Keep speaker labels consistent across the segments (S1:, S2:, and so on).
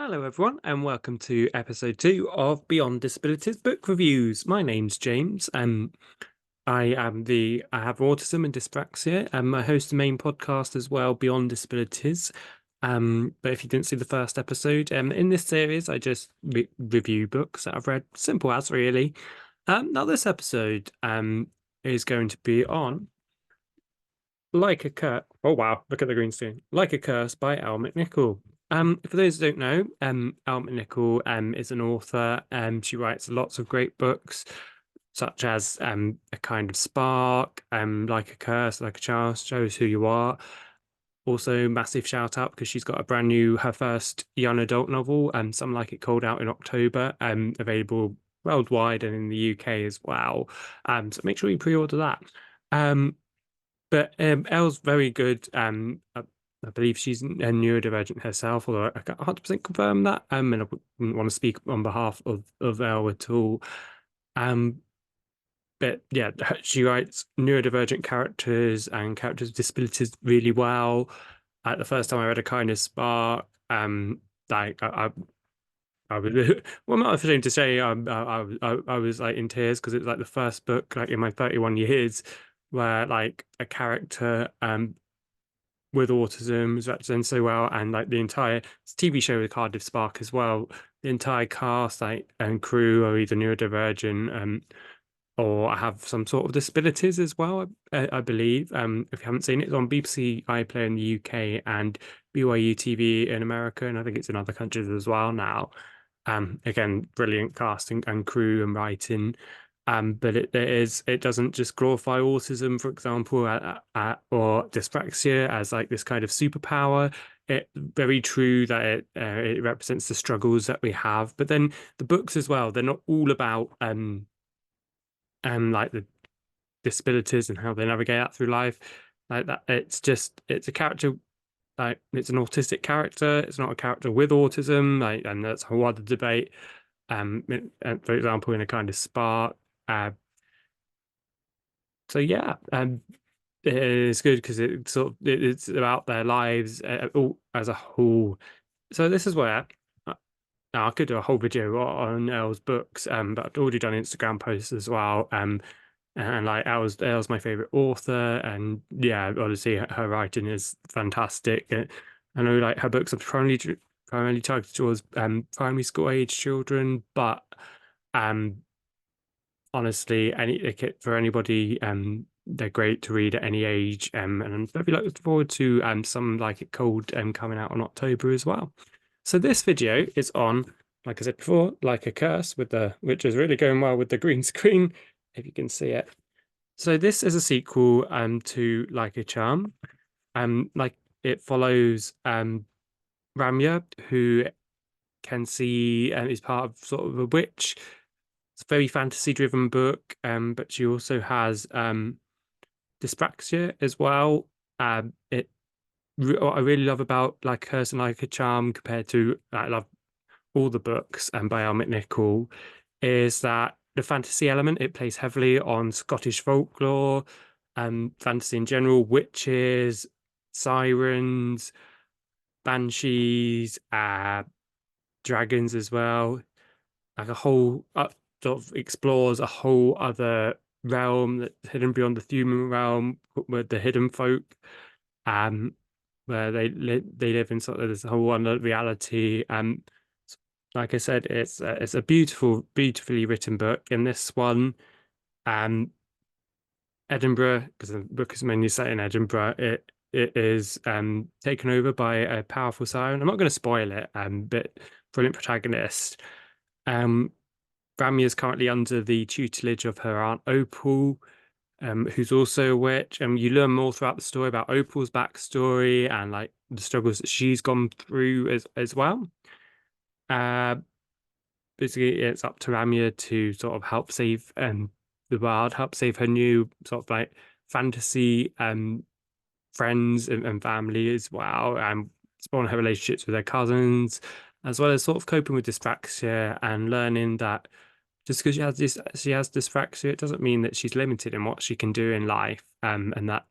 S1: Hello, everyone, and welcome to episode 2 of Beyond Disabilities Book Reviews. My name's James. I have autism and dyspraxia, and I host the main podcast as well, Beyond Disabilities. But if you didn't see the first episode, in this series, I just review books that I've read. Simple as really. Now this episode is going to be on Like a Curse. Oh wow, look at the green screen. Like a Curse by Elle McNicoll. For those who don't know, Elle McNicoll is an author. She writes lots of great books, such as A Kind of Spark, Like a Curse, Like a Child, Shows Who You Are. Also, massive shout out because she's got her first young adult novel, Some Like It Cold, out in October, available worldwide and in the UK as well. So make sure you pre-order that. Um, but Elle's very good. I believe she's a neurodivergent herself, although I can't 100% confirm that. And I wouldn't want to speak on behalf of Elle at all. Um, but yeah, she writes neurodivergent characters and characters with disabilities really well. The first time I read A Kind of Spark, like I was well, I'm not ashamed to say I was like in tears because it was like the first book like in my 31 years where like a character with autism is represented so well, and like the entire TV show with Cardiff Spark as well. The entire cast like and crew are either neurodivergent or have some sort of disabilities as well. I believe. If you haven't seen it, it's on BBC iPlayer in the UK and BYU TV in America, and I think it's in other countries as well now. Again, brilliant casting and crew and writing. But it doesn't just glorify autism, for example, or dyspraxia as like this kind of superpower. It very true that it represents the struggles that we have. But then the books as well, they're not all about like the disabilities and how they navigate that through life. Like that, it's a character, like it's an autistic character. It's not a character with autism, like, and that's a whole other debate. For example, in A Kind of Spark. Uh, so yeah, it's good because it's about their lives all as a whole. So this is where I could do a whole video on Elle's books, but I've already done Instagram posts as well. And like Elle's my favorite author, and yeah, obviously her writing is fantastic. I know like her books are primarily targeted towards primary school age children, but um honestly, for anybody, they're great to read at any age. And I'm very looking forward to Some Like It Cold coming out in October as well. So this video is on, like I said before, Like a Curse which is really going well with the green screen, if you can see it. So this is a sequel to Like a Charm. Like it follows Ramya, who can see and is part of sort of a witch. It's a very fantasy driven book, but she also has dyspraxia as well. What I really love about Like a Curse and Like a Charm compared to I love all the books by Elle McNicoll is that the fantasy element, it plays heavily on Scottish folklore, fantasy in general, witches, sirens, banshees, dragons as well. Like a whole sort of explores a whole other realm that's hidden beyond the human realm with the hidden folk, um, where they live in sort of this whole other reality. Like I said, it's a beautifully written book. In this one, um, Edinburgh, because the book is mainly set in Edinburgh, it is taken over by a powerful siren. I'm not going to spoil it, but brilliant protagonist. Um, Rami is currently under the tutelage of her aunt Opal, who's also a witch. And you learn more throughout the story about Opal's backstory and like the struggles that she's gone through as well. Uh, Basically, it's up to Ramya to sort of help save the world, help save her new sort of like fantasy friends and family as well, and explore her relationships with her cousins, as well as sort of coping with dyspraxia and learning that just because she has dyspraxia, it doesn't mean that she's limited in what she can do in life, and that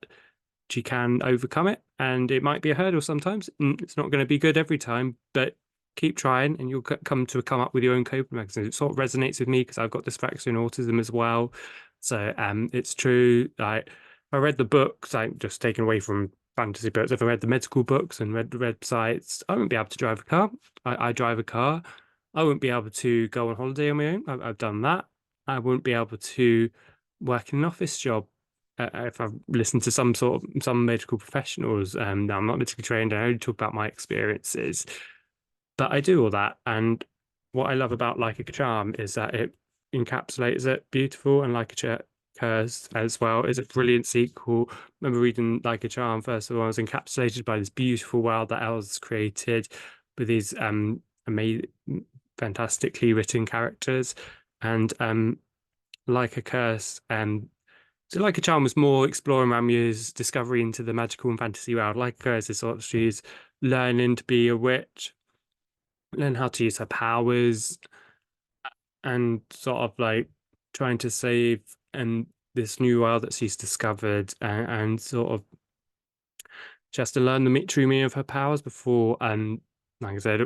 S1: she can overcome it. And it might be a hurdle sometimes. It's not going to be good every time, but keep trying, and you'll come up with your own coping mechanism. It sort of resonates with me because I've got dyspraxia and autism as well. So it's true. Like I read the books, like just taken away from fantasy books. If I read the medical books and read the websites, I wouldn't be able to drive a car. I drive a car. I wouldn't be able to go on holiday on my own. I've done that. I wouldn't be able to work in an office job if I've listened to some medical professionals. Now I'm not medically trained. I only talk about my experiences, but I do all that. And what I love about Like a Charm is that it encapsulates it beautiful, and Like a Curse as well is a brilliant sequel. I remember reading Like a Charm first of all. I was encapsulated by this beautiful world that Elle's created with these amazing, fantastically written characters, and Like a Curse. So Like a Charm was more exploring Ramu's discovery into the magical and fantasy world. Like a Curse is sort of she's learning to be a witch, learn how to use her powers, and sort of like trying to save this new world that she's discovered, and sort of she has to learn the true meaning of her powers before, like I said,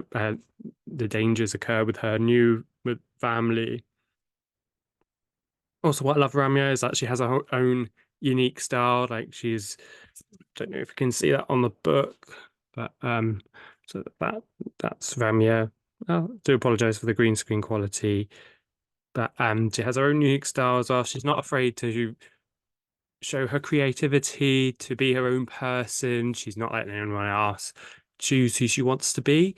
S1: the dangers occur with her new with family. Also, what I love Ramya is that she has her own unique style. Like she's, don't know if you can see that on the book, but so that's Ramya. I do apologize for the green screen quality, but she has her own unique style as well. She's not afraid to show her creativity, to be her own person. She's not letting anyone else choose who she wants to be.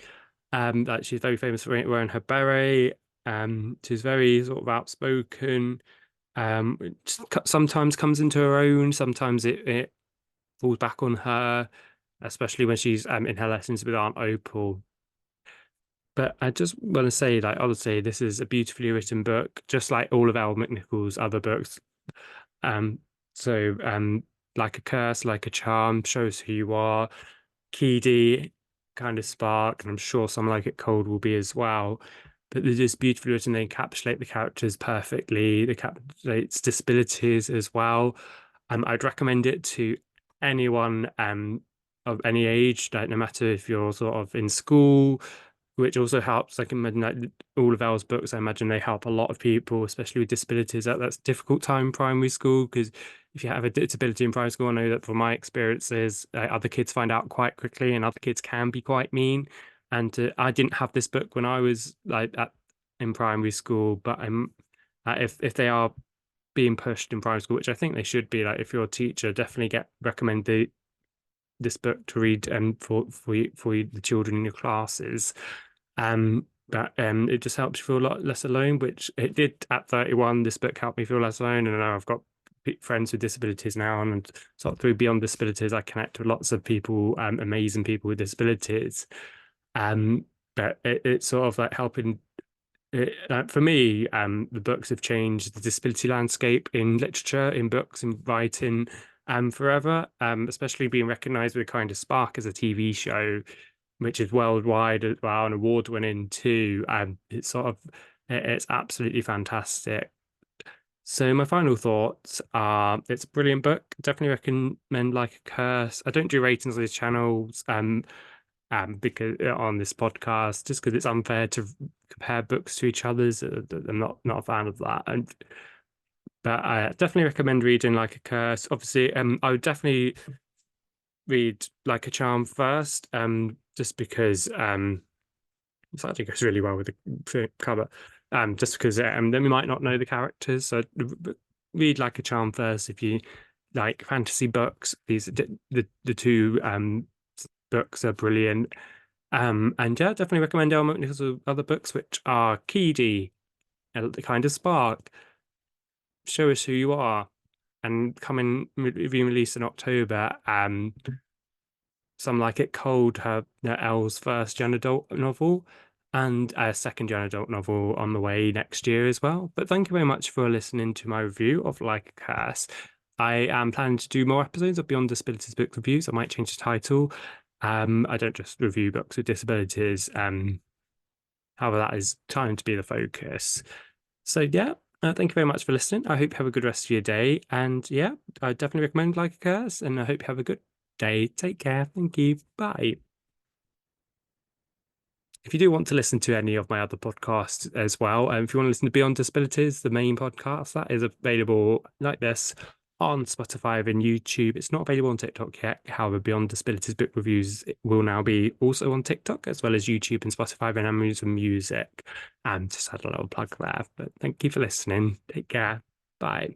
S1: Like she's very famous for wearing her beret. She's very sort of outspoken. It sometimes comes into her own. Sometimes it falls back on her, especially when she's in her lessons with Aunt Opal. But I just want to say, like, honestly, this is a beautifully written book, just like all of Elle McNickol's other books. Um, so like a curse, like a charm, shows who you are. Keedie, kind of spark, and I'm sure some like it cold will be as well. But they're just beautifully written. They encapsulate the characters perfectly. They encapsulates disabilities as well. I'd recommend it to anyone of any age, like no matter if you're sort of in school, which also helps. Like imagine like all of Elle's books, I imagine they help a lot of people, especially with disabilities. That's a difficult time in primary school because if you have a disability in primary school, I know that from my experiences, other kids find out quite quickly, and other kids can be quite mean. And I didn't have this book when I was like in primary school, but I'm if they are being pushed in primary school, which I think they should be, like if you're a teacher, definitely recommend this book to read for the children in your classes. But it just helps you feel a lot less alone, which it did at 31. This book helped me feel less alone, and now I've got friends with disabilities now, and sort of through Beyond Disabilities, I connect with lots of people, amazing people with disabilities. Um, but it's sort of like helping. For me, the books have changed the disability landscape in literature, in books, in writing, forever. Especially being recognised with Kind of Spark as a TV show, which is worldwide as well and award-winning too. It's sort of it's absolutely fantastic. So my final thoughts are it's a brilliant book. Definitely recommend Like a Curse. I don't do ratings on these channels because on this podcast, just because it's unfair to compare books to each other's. I'm not a fan of that. But I definitely recommend reading Like a Curse. Obviously, I would definitely read Like a Charm first, just because it actually goes really well with the cover. Just because then we might not know the characters. So read Like a Charm first if you like fantasy books. These the two books are brilliant. And yeah, definitely recommend Elle McNichol's other books, which are Keedie, The Kind of Spark, Show Us Who You Are, and coming being released in October. Some Like It Cold, Elle's first young adult novel, and a second young adult novel on the way next year as well. But thank you very much for listening to my review of Like a Curse. I am planning to do more episodes of Beyond Disabilities book reviews. I might change the title. I don't just review books with disabilities. However, that is time to be the focus. So yeah, thank you very much for listening. I hope you have a good rest of your day. And yeah, I definitely recommend Like a Curse, and I hope you have a good day. Take care. Thank you. Bye. If you do want to listen to any of my other podcasts as well, if you want to listen to Beyond Disabilities, the main podcast, that is available like this on Spotify and YouTube. It's not available on TikTok yet. However, Beyond Disabilities book reviews will now be also on TikTok as well as YouTube and Spotify and Amazon Music. Just had a little plug there. But thank you for listening. Take care. Bye.